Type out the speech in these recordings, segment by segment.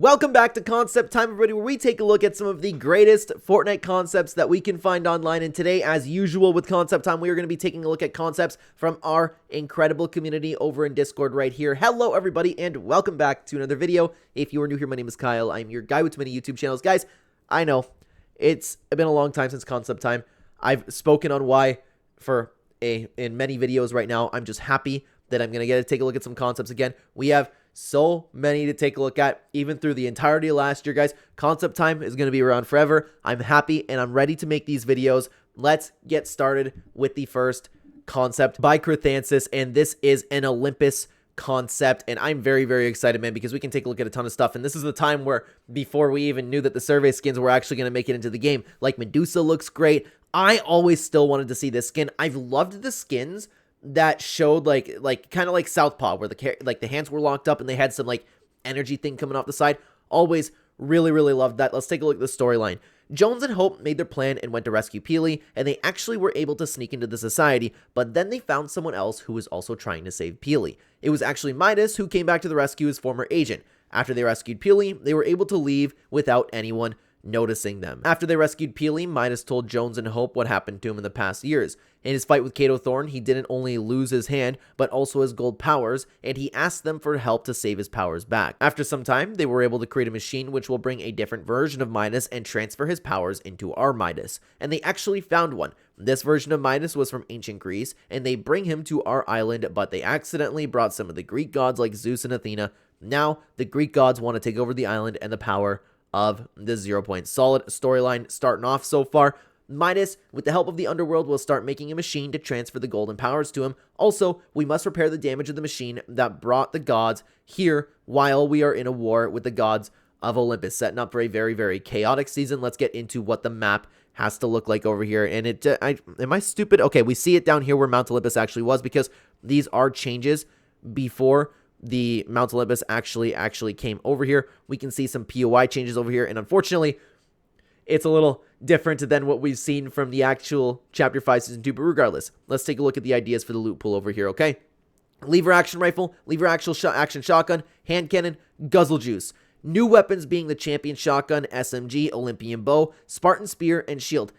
Welcome back to Concept Time, everybody, where we take a look at some of the greatest Fortnite concepts that we can find online. And today, as usual with Concept Time, we are going to be taking a look at concepts from our incredible community over in Discord right here. Hello, everybody, and welcome back to another video. If you are new here, my name is Kyle. I'm your guy with many YouTube channels. Guys, I know it's been a long time since Concept Time. I've spoken on why in many videos right now. I'm just happy that I'm going to get to take a look at some concepts again. We have so many to take a look at, even through the entirety of last year, guys. Concept Time is going to be around forever. I'm happy and I'm ready to make these videos. Let's get started with the first concept by Crethansis, and this is an Olympus concept, and I'm very, very excited, man, because we can take a look at a ton of stuff. And this is the time where, before we even knew that the survey skins were actually going to make it into the game, like Medusa looks great. I always still wanted to see this skin. I've loved the skins that showed like kind of like Southpaw, where the hands were locked up and they had some like energy thing coming off the side. Always really, really loved that. Let's take a look at the storyline. Jones and Hope made their plan and went to rescue Peely, and they actually were able to sneak into the society, but then they found someone else who was also trying to save Peely. It was actually Midas, who came back to the rescue as former agent. After they rescued Peely, they were able to leave without anyone noticing them. After they rescued Peely, Midas told Jones and Hope what happened to him in the past years. In his fight with Kato Thorn, he didn't only lose his hand, but also his gold powers, and he asked them for help to save his powers back. After some time, they were able to create a machine which will bring a different version of Midas and transfer his powers into our Midas. And they actually found one. This version of Midas was from ancient Greece, and they bring him to our island, but they accidentally brought some of the Greek gods like Zeus and Athena. Now, the Greek gods want to take over the island and the power of the 0 point. Solid storyline starting off so far. Midas, with the help of the Underworld, will start making a machine to transfer the golden powers to him. Also, we must repair the damage of the machine that brought the gods here while we are in a war with the gods of Olympus, setting up for a very, very chaotic season. Let's get into what the map has to look like over here. And am I stupid? Okay, we see it down here where Mount Olympus actually was, because these are changes before the Mount Olympus actually came over here. We can see some POI changes over here, and unfortunately, it's a little different than what we've seen from the actual Chapter 5 Season 2, but regardless, let's take a look at the ideas for the loot pool over here, okay? Lever action rifle, lever action shotgun, hand cannon, guzzle juice. New weapons being the champion shotgun, SMG, Olympian bow, Spartan spear, and shield.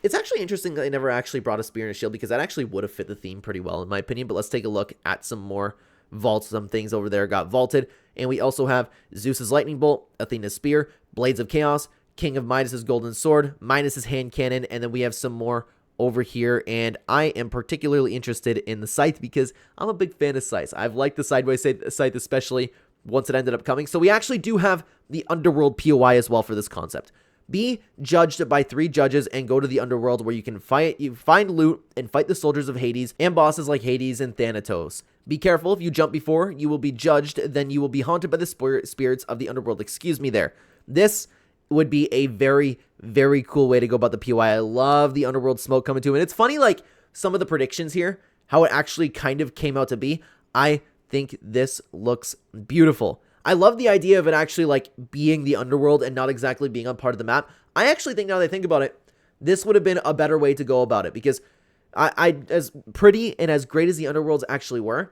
It's actually interesting that they never actually brought a spear and a shield, because that actually would have fit the theme pretty well, in my opinion. But let's take a look at some more vaults. Some things over there got vaulted, and we also have Zeus's lightning bolt, Athena's spear, blades of chaos, King of Midas's golden sword, Midas's hand cannon, and then we have some more over here. And I am particularly interested in the scythe, because I'm a big fan of scythes. I've liked the sideways scythe, especially once it ended up coming. So we actually do have the Underworld POI as well for this concept. Be judged by 3 judges and go to the Underworld, where you can find loot and fight the soldiers of Hades and bosses like Hades and Thanatos. Be careful, if you jump before, you will be judged, then you will be haunted by the spirits of the Underworld. Excuse me there. This would be a very, very cool way to go about the POI. I love the Underworld smoke coming to him. And it's funny, like, some of the predictions here, how it actually kind of came out to be. I think this looks beautiful. I love the idea of it actually, like, being the Underworld and not exactly being on part of the map. I actually think, now that I think about it, this would have been a better way to go about it, because I as pretty and as great as the Underworlds actually were,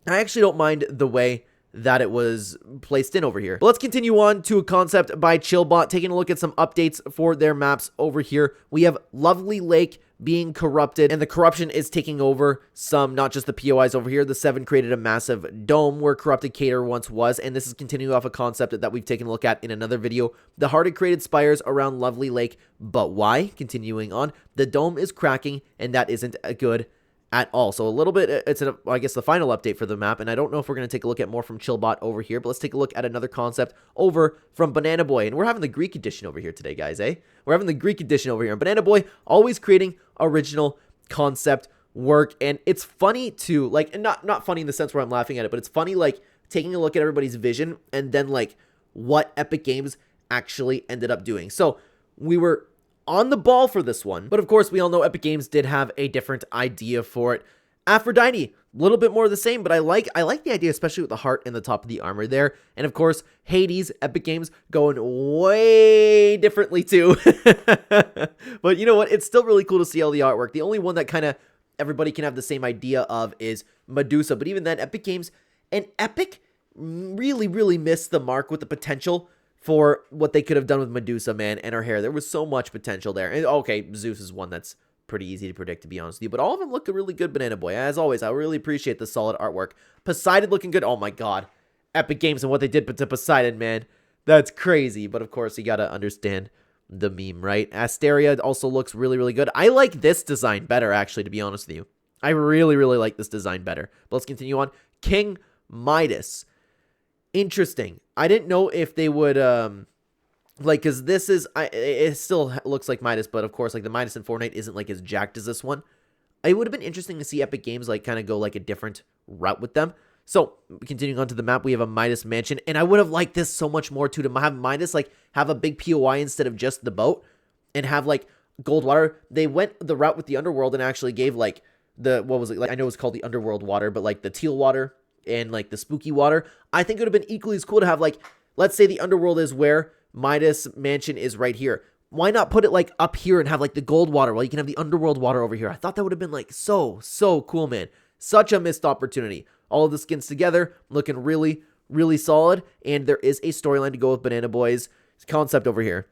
I actually don't mind the way that it was placed in over here. But let's continue on to a concept by Chillbot, taking a look at some updates for their maps over here. We have Lovely Lake being corrupted, and the corruption is taking over some, not just the POIs over here. The 7 created a massive dome where Corrupted Cater once was, and this is continuing off a concept that we've taken a look at in another video. The Hearted created spires around Lovely Lake, but why? Continuing on, the dome is cracking, and that isn't good at all. So a little bit, it's I guess the final update for the map, and I don't know if we're going to take a look at more from Chillbot over here, but let's take a look at another concept over from Banana Boy. And we're having the Greek edition over here today, guys, eh? We're having the Greek edition over here. And Banana Boy always creating original concept work, and it's funny too, like, and not funny in the sense where I'm laughing at it, but it's funny, like, taking a look at everybody's vision and then, like, what Epic Games actually ended up doing. So we were on the ball for this one, but of course we all know Epic Games did have a different idea for it. Aphrodite, a little bit more of the same, but I like the idea, especially with the heart in the top of the armor there. And of course, Hades, Epic Games going way differently too. But you know what? It's still really cool to see all the artwork. The only one that kind of everybody can have the same idea of is Medusa. But even then, Epic Games, and Epic really missed the mark with the potential for what they could have done with Medusa, man, and her hair. There was so much potential there. And okay, Zeus is one that's pretty easy to predict, to be honest with you. But all of them look really good, Banana Boy. As always, I really appreciate the solid artwork. Poseidon looking good. Oh my god. Epic Games and what they did to Poseidon, man. That's crazy. But of course, you gotta understand the meme, right? Asteria also looks really good. I like this design better, actually, to be honest with you. I really like this design better. But let's continue on. King Midas. Interesting. I didn't know if they would, like, because this is, it still looks like Midas, but of course, like, the Midas in Fortnite isn't, like, as jacked as this one. It would have been interesting to see Epic Games, like, kind of go, like, a different route with them. So, continuing on to the map, we have a Midas mansion, and I would have liked this so much more, too, to have Midas, like, have a big POI instead of just the boat, and have, like, gold water. They went the route with the Underworld and actually gave, like, what was it, like, I know it's called the Underworld water, but, like, the teal water and, like, the spooky water. I think it would have been equally as cool to have, like, let's say the Underworld is where Midas mansion is right here. Why not put it, like, up here and have, like, the gold water while you can have the Underworld water over here? I thought that would have been, like, so cool, man. Such a missed opportunity. All of the skins together, looking really solid, and there is a storyline to go with Banana Boy's concept over here.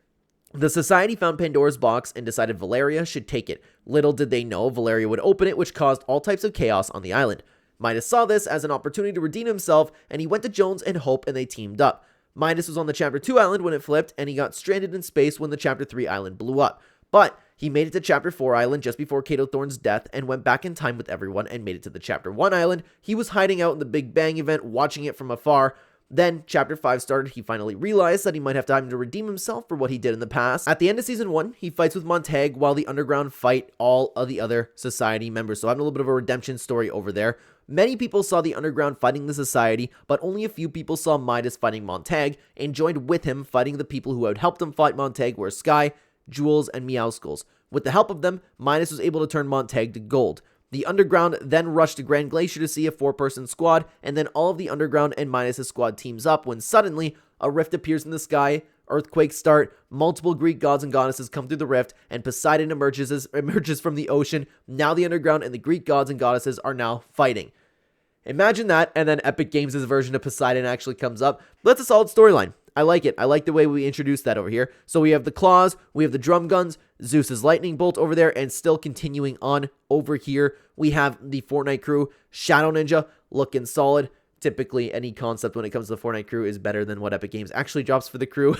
The Society found Pandora's box and decided Valeria should take it. Little did they know Valeria would open it, which caused all types of chaos on the island. Midas saw this as an opportunity to redeem himself, and he went to Jones and Hope, and they teamed up. Midas was on the Chapter 2 island when it flipped, and he got stranded in space when the Chapter 3 island blew up. But he made it to Chapter 4 island just before Kato Thorne's death and went back in time with everyone and made it to the Chapter 1 island. He was hiding out in the Big Bang event, watching it from afar. Then Chapter 5 started. He finally realized that he might have time to redeem himself for what he did in the past. At the end of Season 1, he fights with Montag while the Underground fight all of the other Society members. So having a little bit of a redemption story over there. Many people saw the Underground fighting the Society, but only a few people saw Midas fighting Montag and joined with him fighting the people who had helped him fight Montag were Sky, Jules, and Meowskulls. With the help of them, Midas was able to turn Montag to gold. The Underground then rushed to Grand Glacier to see a 4-person squad, and then all of the Underground and Midas' squad teams up when suddenly a rift appears in the sky, earthquakes start, multiple Greek gods and goddesses come through the rift, and Poseidon emerges from the ocean. Now the Underground and the Greek gods and goddesses are now fighting. Imagine that, and then Epic Games' version of Poseidon actually comes up. That's a solid storyline. I like it. I like the way we introduced that over here. So we have the claws, we have the drum guns, Zeus's lightning bolt over there, and still continuing on over here, we have the Fortnite crew, Shadow Ninja, looking solid. Typically, any concept when it comes to the Fortnite crew is better than what Epic Games actually drops for the crew.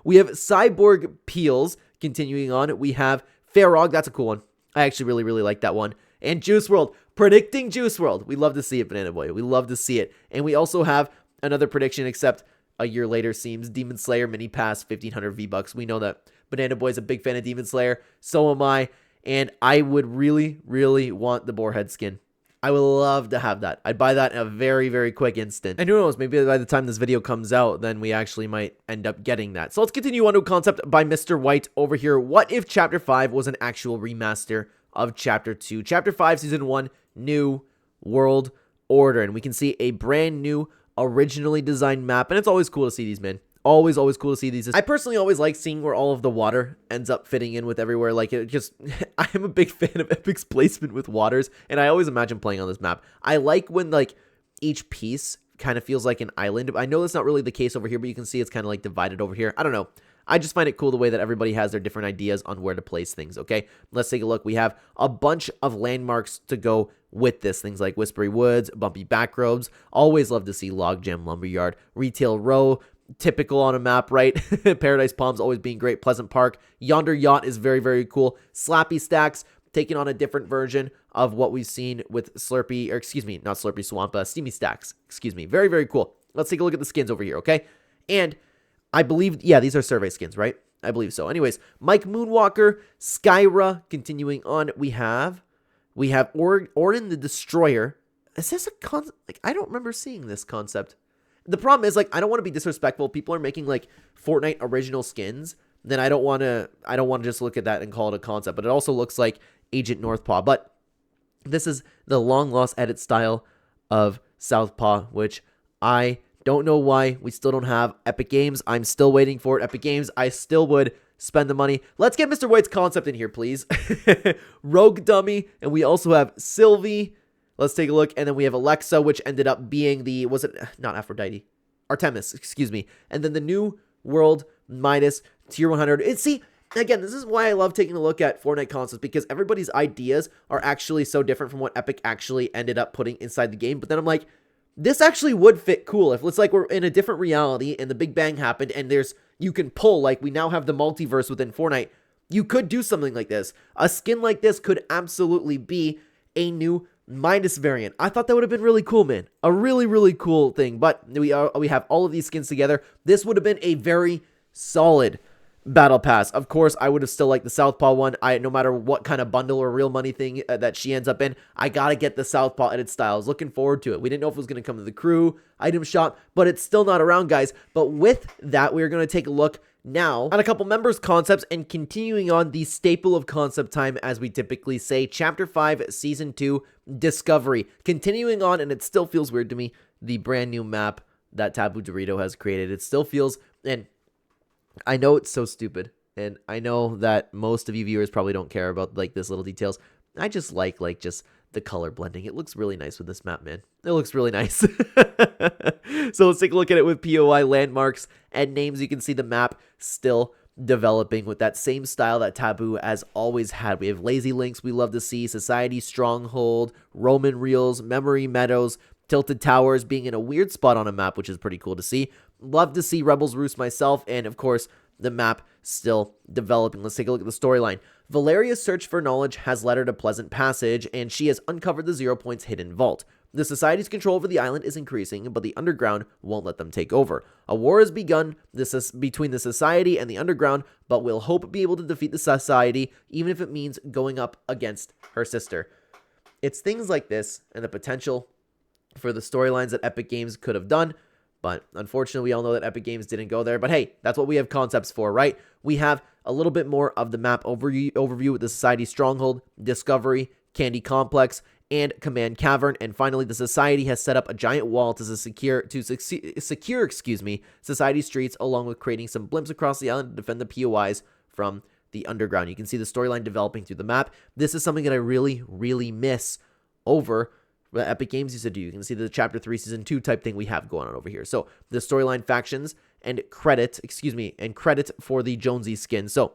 We have Cyborg Peels, continuing on. We have Farog, that's a cool one. I actually really like that one. And Juice WRLD, predicting Juice WRLD. We love to see it, Banana Boy. We love to see it. And we also have another prediction, except a year later seems Demon Slayer Mini Pass, 1,500 V-Bucks. We know that Banana Boy's a big fan of Demon Slayer. So am I. And I would really want the Boarhead skin. I would love to have that. I'd buy that in a very quick instant. And who knows, maybe by the time this video comes out, then we actually might end up getting that. So let's continue on to a concept by Mr. White over here. What if Chapter 5 was an actual remaster of Chapter 2? Chapter 5, Season 1, New World Order. And we can see a brand new, originally designed map. And it's always cool to see these, man. Always cool to see these. I personally always like seeing where all of the water ends up fitting in with everywhere. Like, it just, I'm a big fan of Epic's placement with waters, and I always imagine playing on this map. I like when, like, each piece kind of feels like an island. I know that's not really the case over here, but you can see it's kind of, like, divided over here. I don't know. I just find it cool the way that everybody has their different ideas on where to place things, okay? Let's take a look. We have a bunch of landmarks to go with this. Things like Whispery Woods, Bumpy Backroads. Always love to see Logjam Lumberyard, Retail Row. Typical on a map, right? Paradise Palms always being great. Pleasant Park. Yonder Yacht is very cool. Slappy Stacks, taking on a different version of what we've seen with Slurpy, or excuse me, not Slurpy Swamp, Steamy Stacks. Excuse me. Very cool. Let's take a look at the skins over here, okay? And I believe, yeah, these are survey skins, right? I believe so. Anyways, Mike Moonwalker, Skyra, continuing on. We have Orden the Destroyer. Is this a concept? Like, I don't remember seeing this concept. The problem is, like, I don't want to be disrespectful. People are making, like, Fortnite original skins. Then I don't want to just look at that and call it a concept. But it also looks like Agent Northpaw. But this is the long-lost edit style of Southpaw, which I don't know why we still don't have. Epic Games, I'm still waiting for it. Epic Games, I still would spend the money. Let's get Mr. White's concept in here, please. Rogue Dummy. And we also have Sylvie. Let's take a look. And then we have Alexa, which ended up being the, was it not Aphrodite? Artemis, excuse me. And then the new world Midas tier 100. See, again, this is why I love taking a look at Fortnite concepts, because everybody's ideas are actually so different from what Epic actually ended up putting inside the game. But then I'm like, this actually would fit cool if it's like we're in a different reality and the Big Bang happened and you can pull, like we now have the multiverse within Fortnite. You could do something like this. A skin like this could absolutely be a new Midas variant. I thought that would have been really cool, man. A really, really cool thing. But we have all of these skins together. This would have been a very solid battle pass. Of course, I would have still liked the Southpaw one. No matter what kind of bundle or real money thing that she ends up in, I gotta get the Southpaw edit style. I was looking forward to it. We didn't know if it was going to come to the crew item shop, but it's still not around, guys. But with that, we're going to take a look now on a couple members concepts and continuing on the staple of concept time, as we typically say, chapter 5 season 2 discovery. Continuing on, and it still feels weird to me, the brand new map that Taboo Dorito has created. It still feels, and I know it's so stupid, and I know that most of you viewers probably don't care about like this little details. I just like just the color blending. It looks really nice with this map, man. It looks really nice. So let's take a look at it with POI landmarks and names. You can see the map still developing with that same style that Taboo has always had. We have Lazy Links, we love to see, Society Stronghold, Roman Reels, Memory Meadows, Tilted Towers being in a weird spot on a map, which is pretty cool to see. Love to see Rebels Roost myself, and of course, the map still developing. Let's take a look at the storyline. Valeria's search for knowledge has led her to Pleasant Passage, and she has uncovered the 0 Points hidden vault. The Society's control over the island is increasing, but the Underground won't let them take over. A war has begun between the Society and the Underground, but we'll hope be able to defeat the Society, even if it means going up against her sister. It's things like this and the potential for the storylines that Epic Games could have done, but unfortunately, we all know that Epic Games didn't go there. But hey, that's what we have concepts for, right? We have a little bit more of the map overview with the Society Stronghold, Discovery, Candy Complex, and Command Cavern. And finally, the Society has set up a giant wall to secure Society streets, along with creating some blimps across the island to defend the POIs from the Underground. You can see the storyline developing through the map. This is something that I really, really miss over what Epic Games used to do. You can see the chapter 3 season 2 type thing we have going on over here. So the storyline factions and credit for the Jonesy skin. So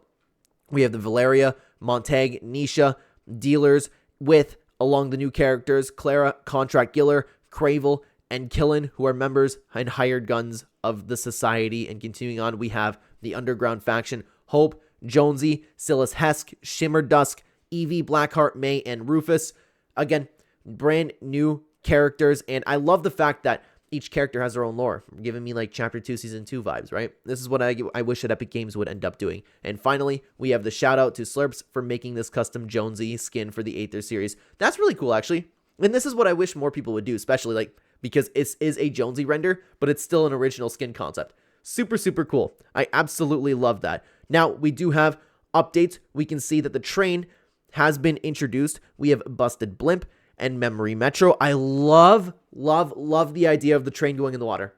we have the Valeria, Montag, Nisha, dealers with, along the new characters, Clara, Contract Giller, Cravel, and Killen, who are members and hired guns of the Society. And continuing on, we have the Underground faction, Hope, Jonesy, Silas Hesk, Shimmer Dusk, Evie, Blackheart, May, and Rufus. Again, brand new characters, and I love the fact that each character has their own lore, giving me like chapter 2 season 2 vibes, right? This is what I wish that Epic Games would end up doing. And finally, we have the shout out to Slurps for making this custom Jonesy skin for the Aether series. That's really cool, actually. And this is what I wish more people would do, especially like because it is a Jonesy render, but it's still an original skin concept. Super, super cool. I absolutely love that. Now, we do have updates. We can see that the train has been introduced. We have Busted Blimp and Memory Metro. I love the idea of the train going in the water.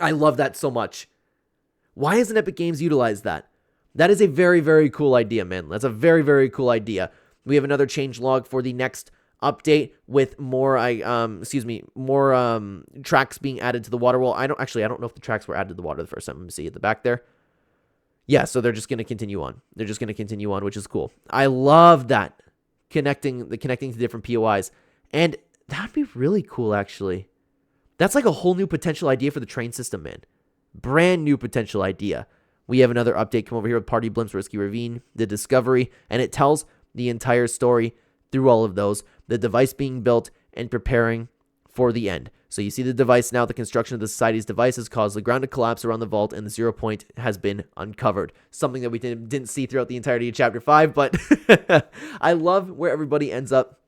I love that so much. Why hasn't Epic Games utilized that? That is a very, very cool idea, man. That's a very, very cool idea. We have another change log for the next update with more tracks being added to the water. Well, I don't know if the tracks were added to the water the first time. Let me see at the back there. Yeah, so they're just going to continue on. Which is cool. I love that. Connecting to different POIs, and that'd be really cool, actually. That's like a whole new potential idea for the train system, man. Brand new potential idea. We have another update come over here with Party Blimps, Risky Ravine, the Discovery, and it tells the entire story through all of those, the device being built and preparing for the end. So you see the device now. The construction of the Society's device has caused the ground to collapse around the vault, and the 0 Point has been uncovered. Something that we didn't see throughout the entirety of Chapter 5, but I love where everybody ends up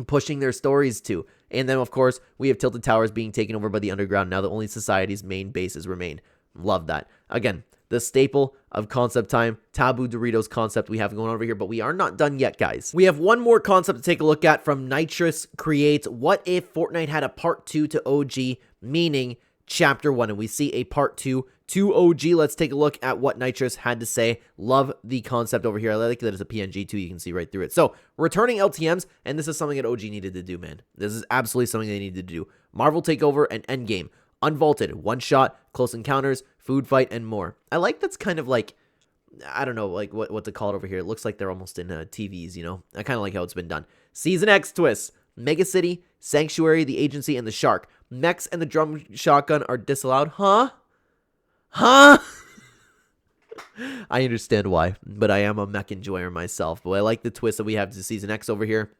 pushing their stories to. And then, of course, we have Tilted Towers being taken over by the Underground, now that only Society's main bases remain. Love that. Again, the staple of concept time, Taboo Doritos concept we have going on over here, but we are not done yet, guys. We have one more concept to take a look at from Nitrous Creates. What if Fortnite had a part 2 to OG, meaning Chapter 1, and we see a part 2 to OG. Let's take a look at what Nitrous had to say. Love the concept over here. I like that it's a PNG too. You can see right through it. So, returning LTMs, and this is something that OG needed to do, man. This is absolutely something they needed to do. Marvel Takeover and Endgame. Unvaulted, one shot, close encounters, food fight, and more. I like that's kind of like, I don't know, like what to call it over here. It looks like they're almost in TVs, you know? I kind of like how it's been done. Season X twists. Mega City, Sanctuary, the Agency, and the Shark. Mechs and the drum shotgun are disallowed. Huh? Huh? I understand why, but I am a mech enjoyer myself. But I like the twist that we have to Season X over here.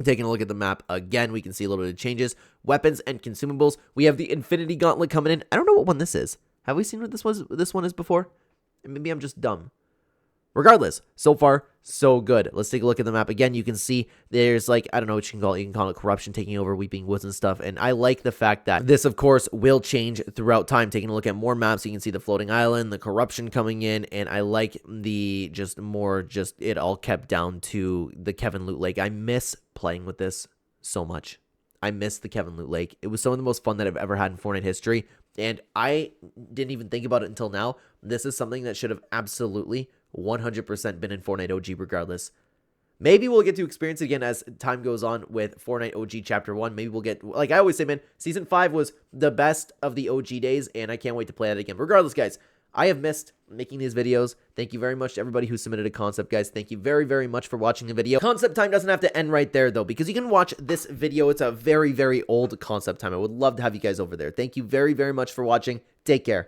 Taking a look at the map again, we can see a little bit of changes. Weapons and consumables. We have the Infinity Gauntlet coming in. I don't know what one this is. Have we seen what this one is before? Maybe I'm just dumb. Regardless, so far, so good. Let's take a look at the map again. You can see there's like, I don't know what you can call it. You can call it corruption taking over Weeping Woods and stuff. And I like the fact that this, of course, will change throughout time. Taking a look at more maps, you can see the floating island, the corruption coming in. And I like the it all kept down to the Kevin Loot Lake. I miss playing with this so much. I miss the Kevin Loot Lake. It was some of the most fun that I've ever had in Fortnite history. And I didn't even think about it until now. This is something that should have absolutely 100% been in Fortnite OG regardless. Maybe we'll get to experience it again as time goes on with Fortnite OG Chapter 1. Maybe we'll get, like I always say, man, Season 5 was the best of the OG days, and I can't wait to play that again. Regardless, guys, I have missed making these videos. Thank you very much to everybody who submitted a concept, guys. Thank you very, very much for watching the video. Concept time doesn't have to end right there, though, because you can watch this video. It's a very, very old concept time. I would love to have you guys over there. Thank you very, very much for watching. Take care.